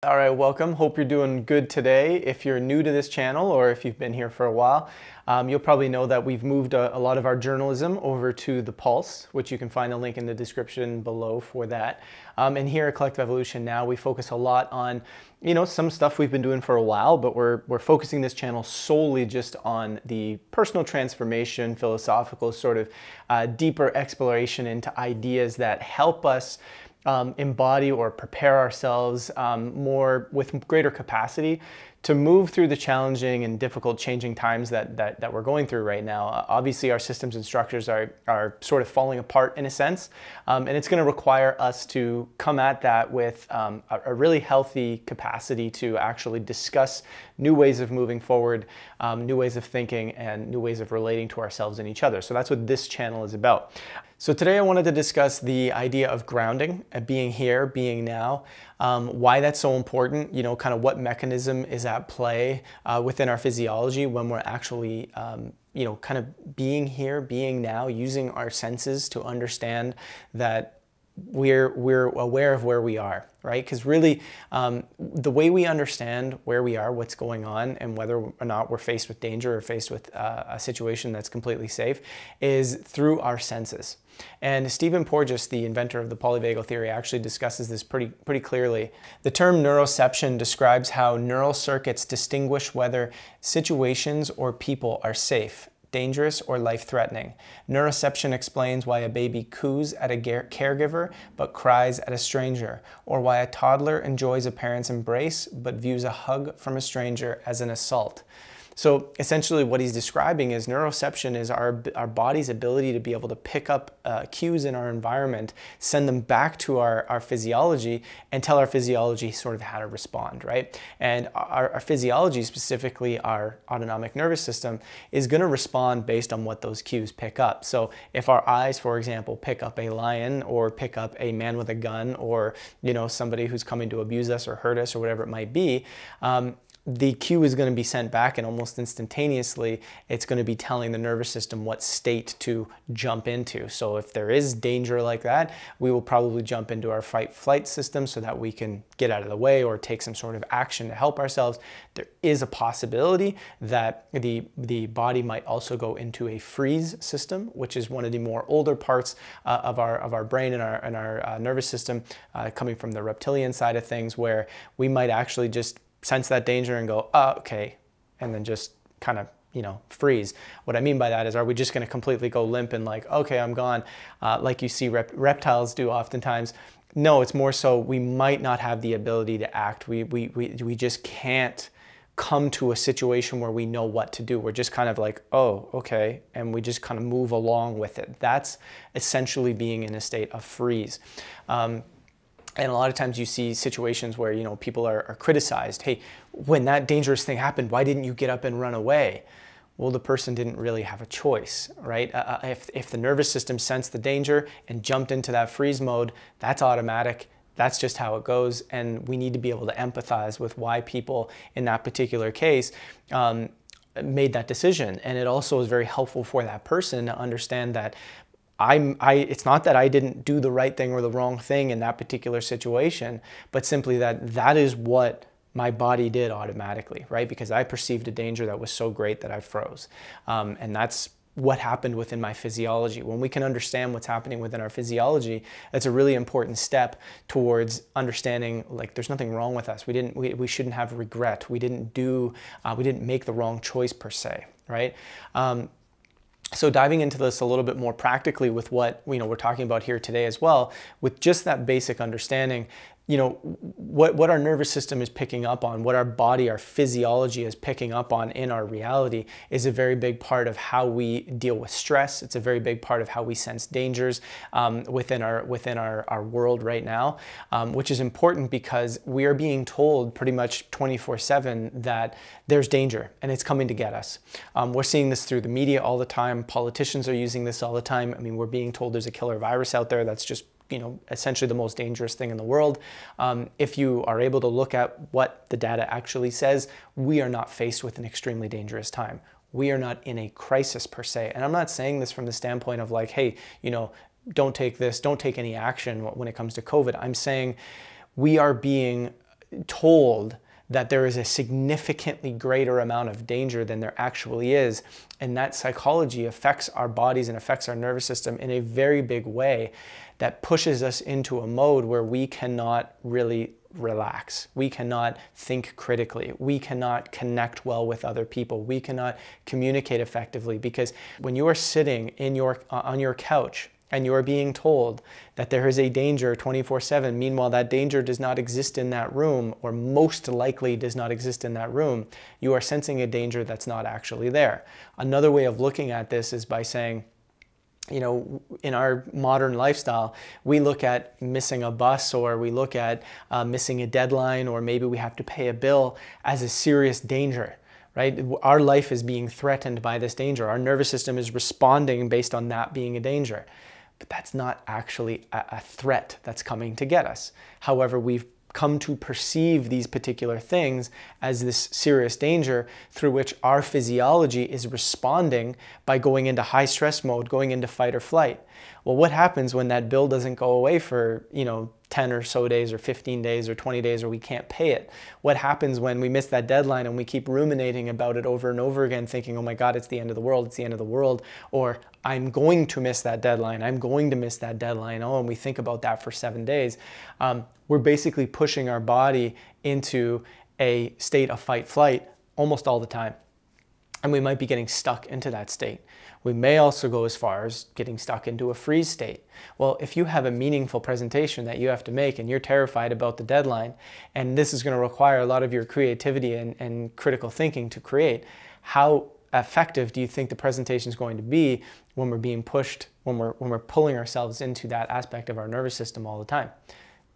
All right, welcome. Hope you're doing good today. If you're new to this channel or if you've been here for a while, you'll probably know that we've moved a lot of our journalism over to The Pulse, which you can find the link in the description below for that. And here at Collective Evolution now, we focus a lot on, some stuff we've been doing for a while, but we're focusing this channel solely just on the personal transformation, philosophical sort of deeper exploration into ideas that help us embody or prepare ourselves more with greater capacity to move through the challenging and difficult changing times that we're going through right now. Obviously, our systems and structures are sort of falling apart in a sense, and it's going to require us to come at that with a really healthy capacity to actually discuss new ways of moving forward, new ways of thinking, and new ways of relating to ourselves and each other. So that's what this channel is about. So today I wanted to discuss the idea of grounding, being here, being now, why that's so important, kind of what mechanism is at play within our physiology when we're actually, kind of being here, being now, using our senses to understand that we're aware of where we are, right? Because really, the way we understand where we are, what's going on, and whether or not we're faced with danger or faced with a situation that's completely safe is through our senses. And Stephen Porges, the inventor of the polyvagal theory, actually discusses this pretty clearly. The term neuroception describes how neural circuits distinguish whether situations or people are safe, dangerous, or life-threatening. Neuroception explains why a baby coos at a caregiver but cries at a stranger, or why a toddler enjoys a parent's embrace but views a hug from a stranger as an assault. So essentially what he's describing is neuroception is our body's ability to be able to pick up cues in our environment, send them back to our physiology, and tell our physiology sort of how to respond, right? And our physiology, specifically our autonomic nervous system, is going to respond based on what those cues pick up. So if our eyes, for example, pick up a lion or pick up a man with a gun or, somebody who's coming to abuse us or hurt us or whatever it might be, the cue is going to be sent back, and almost instantaneously it's going to be telling the nervous system what state to jump into. So if there is danger like that, we will probably jump into our fight-flight system so that we can get out of the way or take some sort of action to help ourselves. There is a possibility that the body might also go into a freeze system, which is one of the more older parts of our brain and our nervous system, coming from the reptilian side of things, where we might actually just sense that danger and go, oh, okay, and then just kind of, freeze. What I mean by that is, are we just going to completely go limp and like, okay, I'm gone, like you see reptiles do oftentimes? No, it's more so we might not have the ability to act. We just can't come to a situation where we know what to do. We're just kind of like, oh, okay, and we just kind of move along with it. That's essentially being in a state of freeze. And a lot of times you see situations where, people are criticized. Hey, when that dangerous thing happened, why didn't you get up and run away? Well, the person didn't really have a choice, right? If the nervous system sensed the danger and jumped into that freeze mode, that's automatic. That's just how it goes. And we need to be able to empathize with why people in that particular case made that decision. And it also is very helpful for that person to understand that it's not that I didn't do the right thing or the wrong thing in that particular situation, but simply that is what my body did automatically, right? Because I perceived a danger that was so great that I froze. And that's what happened within my physiology. When we can understand what's happening within our physiology, that's a really important step towards understanding, like, there's nothing wrong with us. We shouldn't have regret. We didn't make the wrong choice per se, right? So diving into this a little bit more practically with what we're talking about here today as well, with just that basic understanding, what our nervous system is picking up on, what our body, our physiology is picking up on in our reality is a very big part of how we deal with stress. It's a very big part of how we sense dangers within our world right now, which is important because we are being told pretty much 24/7 that there's danger and it's coming to get us. We're seeing this through the media all the time. Politicians are using this all the time. I mean, we're being told there's a killer virus out there that's just essentially the most dangerous thing in the world. If you are able to look at what the data actually says, we are not faced with an extremely dangerous time. We are not in a crisis per se. And I'm not saying this from the standpoint of like, hey, don't take any action when it comes to COVID. I'm saying we are being told that there is a significantly greater amount of danger than there actually is. And that psychology affects our bodies and affects our nervous system in a very big way that pushes us into a mode where we cannot really relax. We cannot think critically. We cannot connect well with other people. We cannot communicate effectively, because when you are sitting on your couch and you are being told that there is a danger 24/7, meanwhile that danger does not exist in that room, or most likely does not exist in that room, you are sensing a danger that's not actually there. Another way of looking at this is by saying, you know, in our modern lifestyle, we look at missing a bus, or we look at missing a deadline, or maybe we have to pay a bill as a serious danger. Right? Our life is being threatened by this danger. Our nervous system is responding based on that being a danger. But that's not actually a threat that's coming to get us. However, we've come to perceive these particular things as this serious danger through which our physiology is responding by going into high stress mode, going into fight or flight. Well, what happens when that bill doesn't go away for, 10 or so days, or 15 days, or 20 days, or we can't pay it? What happens when we miss that deadline and we keep ruminating about it over and over again, thinking, oh my God, it's the end of the world, it's the end of the world, or I'm going to miss that deadline, I'm going to miss that deadline, oh, and we think about that for 7 days. We're basically pushing our body into a state of fight-flight almost all the time. And we might be getting stuck into that state. We may also go as far as getting stuck into a freeze state. Well, if you have a meaningful presentation that you have to make and you're terrified about the deadline, and this is going to require a lot of your creativity and critical thinking to create, how effective do you think the presentation is going to be when we're being pushed, when we're pulling ourselves into that aspect of our nervous system all the time?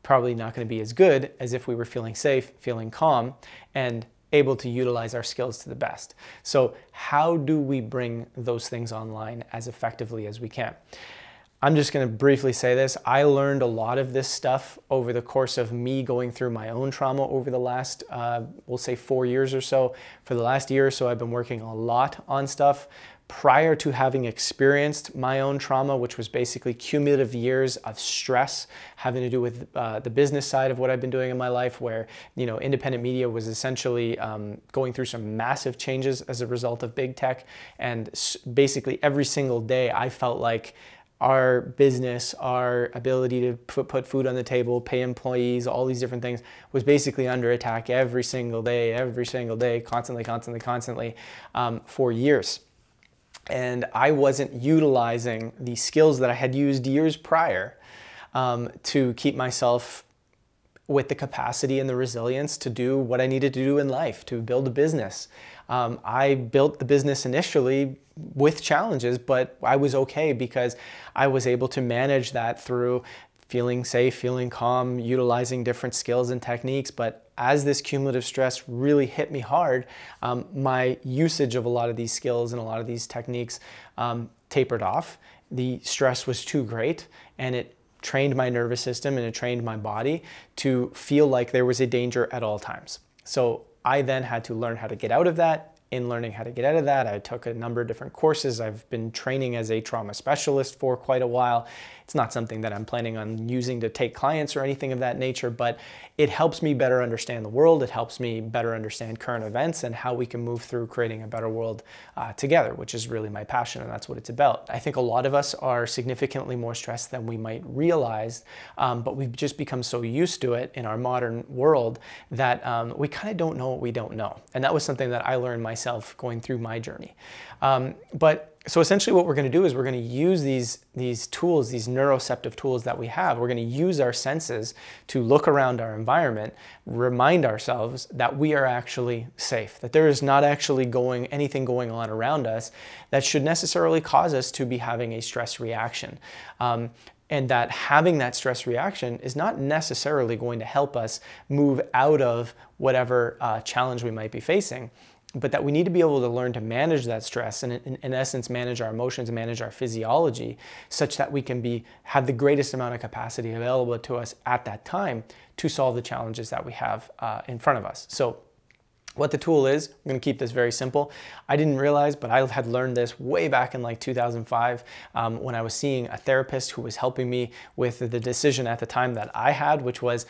Probably not going to be as good as if we were feeling safe, feeling calm, and able to utilize our skills to the best. So how do we bring those things online as effectively as we can? I'm just going to briefly say this. I learned a lot of this stuff over the course of me going through my own trauma over the last, we'll say 4 years or so. For the last year or so, I've been working a lot on stuff. Prior to having experienced my own trauma, which was basically cumulative years of stress having to do with the business side of what I've been doing in my life, where, independent media was essentially going through some massive changes as a result of big tech. And basically every single day I felt like our business, our ability to put food on the table, pay employees, all these different things was basically under attack every single day, constantly, for years. And I wasn't utilizing the skills that I had used years prior to keep myself with the capacity and the resilience to do what I needed to do in life, to build a business. I built the business initially with challenges, but I was okay because I was able to manage that through feeling safe, feeling calm, utilizing different skills and techniques. But as this cumulative stress really hit me hard, my usage of a lot of these skills and a lot of these techniques tapered off. The stress was too great, and it trained my nervous system and it trained my body to feel like there was a danger at all times. So I then had to learn how to get out of that. In learning how to get out of that, I took a number of different courses. I've been training as a trauma specialist for quite a while. It's not something that I'm planning on using to take clients or anything of that nature, but it helps me better understand the world. It helps me better understand current events and how we can move through creating a better world together, which is really my passion, and that's what it's about. I think a lot of us are significantly more stressed than we might realize, but we've just become so used to it in our modern world that we kind of don't know what we don't know. And that was something that I learned myself going through my journey. So essentially what we're going to do is we're going to use these tools, these neuroceptive tools that we have. We're going to use our senses to look around our environment, remind ourselves that we are actually safe, that there is not actually anything going on around us that should necessarily cause us to be having a stress reaction. And that having that stress reaction is not necessarily going to help us move out of whatever challenge we might be facing, but that we need to be able to learn to manage that stress and in essence manage our emotions and manage our physiology such that we can have the greatest amount of capacity available to us at that time to solve the challenges that we have in front of us. So what the tool is, I'm going to keep this very simple. I didn't realize, but I had learned this way back in like 2005 when I was seeing a therapist who was helping me with the decision at the time that I had, which was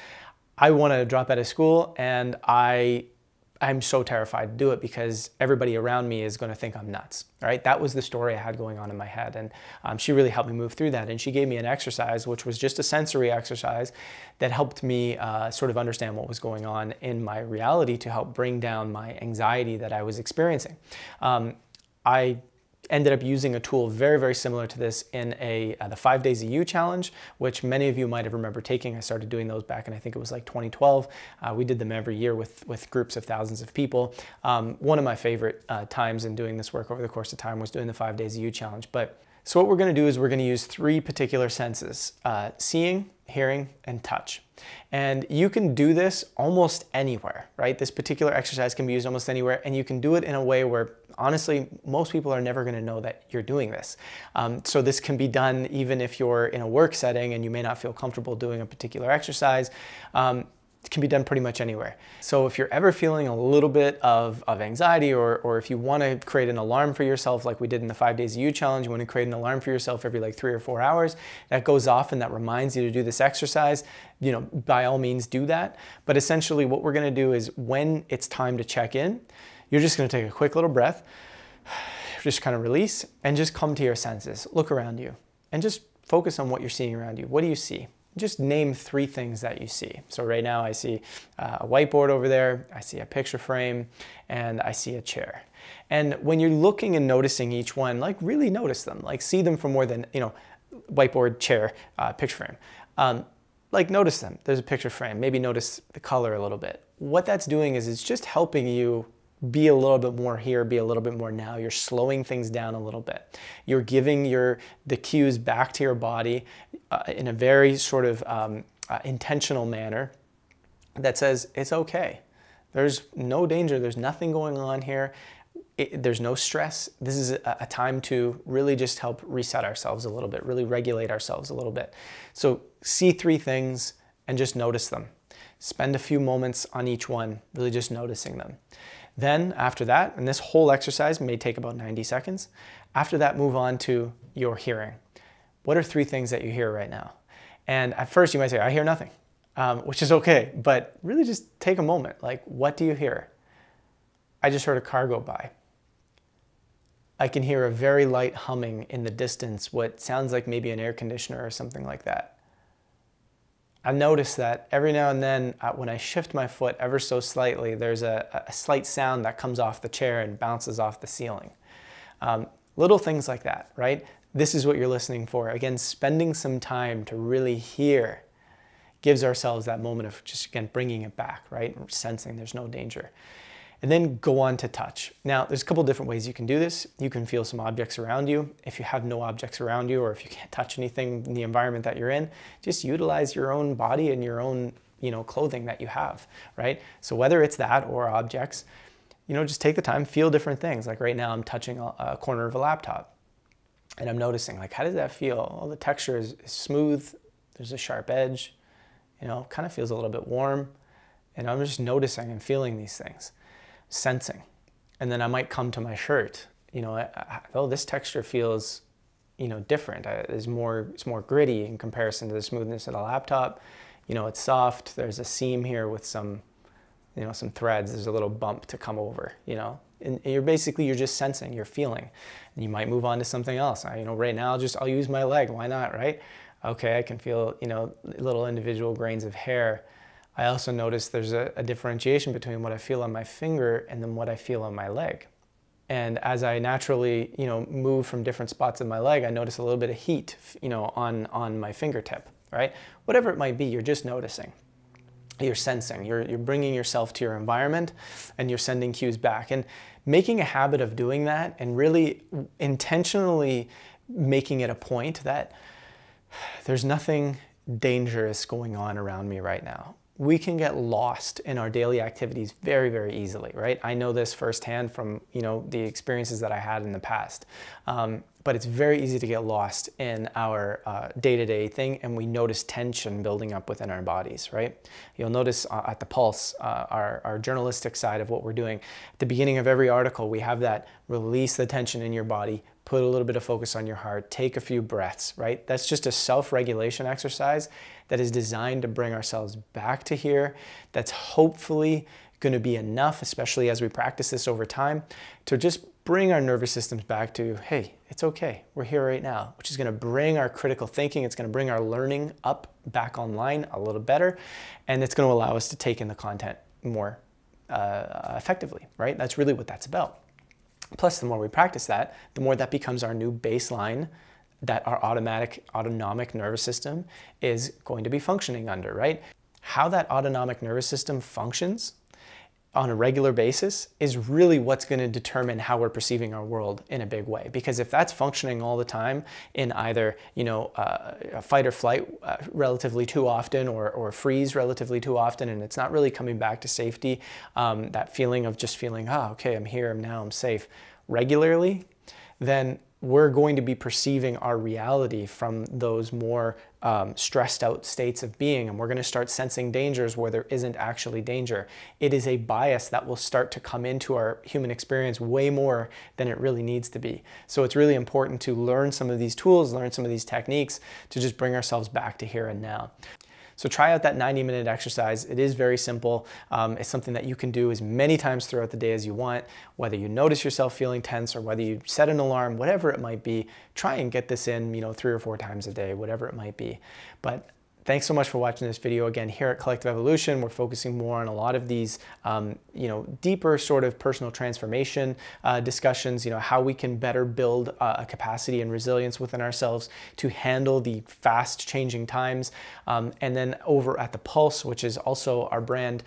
I want to drop out of school, and I'm so terrified to do it because everybody around me is going to think I'm nuts, right? That was the story I had going on in my head. And she really helped me move through that. And she gave me an exercise, which was just a sensory exercise that helped me sort of understand what was going on in my reality to help bring down my anxiety that I was experiencing. I ended up using a tool very, very similar to this in the 5 Days of You challenge, which many of you might have remembered taking. I started doing those back in, I think it was like 2012. We did them every year with groups of thousands of people. One of my favorite times in doing this work over the course of time was doing the 5 Days of You challenge. So what we're going to do is we're going to use 3 particular senses: seeing, hearing, and touch. And you can do this almost anywhere, right? This particular exercise can be used almost anywhere, and you can do it in a way where, honestly, most people are never going to know that you're doing this. So this can be done even if you're in a work setting and you may not feel comfortable doing a particular exercise. It can be done pretty much anywhere. So if you're ever feeling a little bit of anxiety, or if you want to create an alarm for yourself like we did in the 5 Days of You challenge, you want to create an alarm for yourself every like 3 or 4 hours that goes off and that reminds you to do this exercise, by all means do that. But essentially what we're going to do is when it's time to check in, you're just going to take a quick little breath, just kind of release, and just come to your senses. Look around you and just focus on what you're seeing around you. What do you see? Just name 3 things that you see. So right now I see a whiteboard over there, I see a picture frame, and I see a chair. And when you're looking and noticing each one, like really notice them, like see them for more than, whiteboard, chair, picture frame. Like notice them. There's a picture frame. Maybe notice the color a little bit. What that's doing is it's just helping you be a little bit more here, be a little bit more now. You're slowing things down a little bit. You're giving the cues back to your body in a very sort of intentional manner that says it's okay. There's no danger. There's nothing going on here. There's no stress. This is a time to really just help reset ourselves a little bit, really regulate ourselves a little bit. So see 3 things and just notice them. Spend a few moments on each one, really just noticing them. Then after that, and this whole exercise may take about 90 seconds, after that move on to your hearing. What are 3 things that you hear right now? And at first you might say, I hear nothing, which is okay, but really just take a moment. Like, what do you hear? I just heard a car go by. I can hear a very light humming in the distance, what sounds like maybe an air conditioner or something like that. I notice that every now and then when I shift my foot ever so slightly, there's a slight sound that comes off the chair and bounces off the ceiling. Little things like that, right? This is what you're listening for. Again, spending some time to really hear gives ourselves that moment of just, again, bringing it back, right? Sensing there's no danger. And then go on to touch. Now, there's a couple different ways you can do this. You can feel some objects around you. If you have no objects around you, or if you can't touch anything in the environment that you're in, just utilize your own body and your own, clothing that you have, right? So whether it's that or objects, just take the time, feel different things. Like right now, I'm touching a corner of a laptop, and I'm noticing, like, how does that feel? Well, the texture is smooth. There's a sharp edge, kind of feels a little bit warm. And I'm just noticing and feeling these things. Sensing. And then I might come to my shirt, this texture feels, different. It's more gritty in comparison to the smoothness of the laptop. It's soft. There's a seam here with some threads. There's a little bump to come over, and you're just sensing, you're feeling, and you might move on to something else. Right now I'll use my leg. Why not, right? Okay, I can feel, little individual grains of hair. I also notice there's a differentiation between what I feel on my finger and then what I feel on my leg. And as I naturally, move from different spots of my leg, I notice a little bit of heat, on my fingertip, right? Whatever it might be, you're just noticing. You're sensing, you're bringing yourself to your environment, and you're sending cues back. And making a habit of doing that and really intentionally making it a point that there's nothing dangerous going on around me right now. We can get lost in our daily activities very, very easily, right? I know this firsthand from, the experiences that I had in the past. But it's very easy to get lost in our day-to-day thing, and we notice tension building up within our bodies, right? You'll notice at the Pulse, our journalistic side of what we're doing, at the beginning of every article, we have that release the tension in your body, put a little bit of focus on your heart, take a few breaths, right? That's just a self-regulation exercise that is designed to bring ourselves back to here. That's hopefully going to be enough, especially as we practice this over time, to just bring our nervous systems back to, hey, it's okay, we're here right now, which is going to bring our critical thinking, it's going to bring our learning up back online a little better, and it's going to allow us to take in the content more effectively, right? That's really what that's about. Plus, the more we practice that, the more that becomes our new baseline that our autonomic nervous system is going to be functioning under, right? How that autonomic nervous system functions on a regular basis is really what's going to determine how we're perceiving our world in a big way. Because if that's functioning all the time in either, a fight or flight relatively too often, or freeze relatively too often, and it's not really coming back to safety, that feeling of just feeling, okay, I'm here, now I'm safe, regularly, then we're going to be perceiving our reality from those more stressed out states of being, and we're going to start sensing dangers where there isn't actually danger. It is a bias that will start to come into our human experience way more than it really needs to be. So it's really important to learn some of these tools, learn some of these techniques to just bring ourselves back to here and now. So try out that 90-minute exercise. It is very simple. It's something that you can do as many times throughout the day as you want, whether you notice yourself feeling tense or whether you set an alarm, whatever it might be. Try and get this in, 3 or 4 times a day, whatever it might be. But thanks so much for watching this video. Again, here at Collective Evolution, we're focusing more on a lot of these, deeper sort of personal transformation discussions, how we can better build a capacity and resilience within ourselves to handle the fast changing times. And then over at The Pulse, which is also our brand,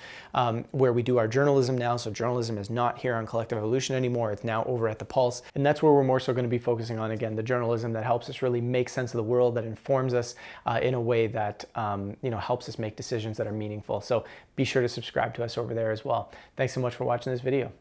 where we do our journalism now. So journalism is not here on Collective Evolution anymore. It's now over at The Pulse. And that's where we're more so going to be focusing on, again, the journalism that helps us really make sense of the world, that informs us in a way that helps us make decisions that are meaningful. So be sure to subscribe to us over there as well. Thanks so much for watching this video.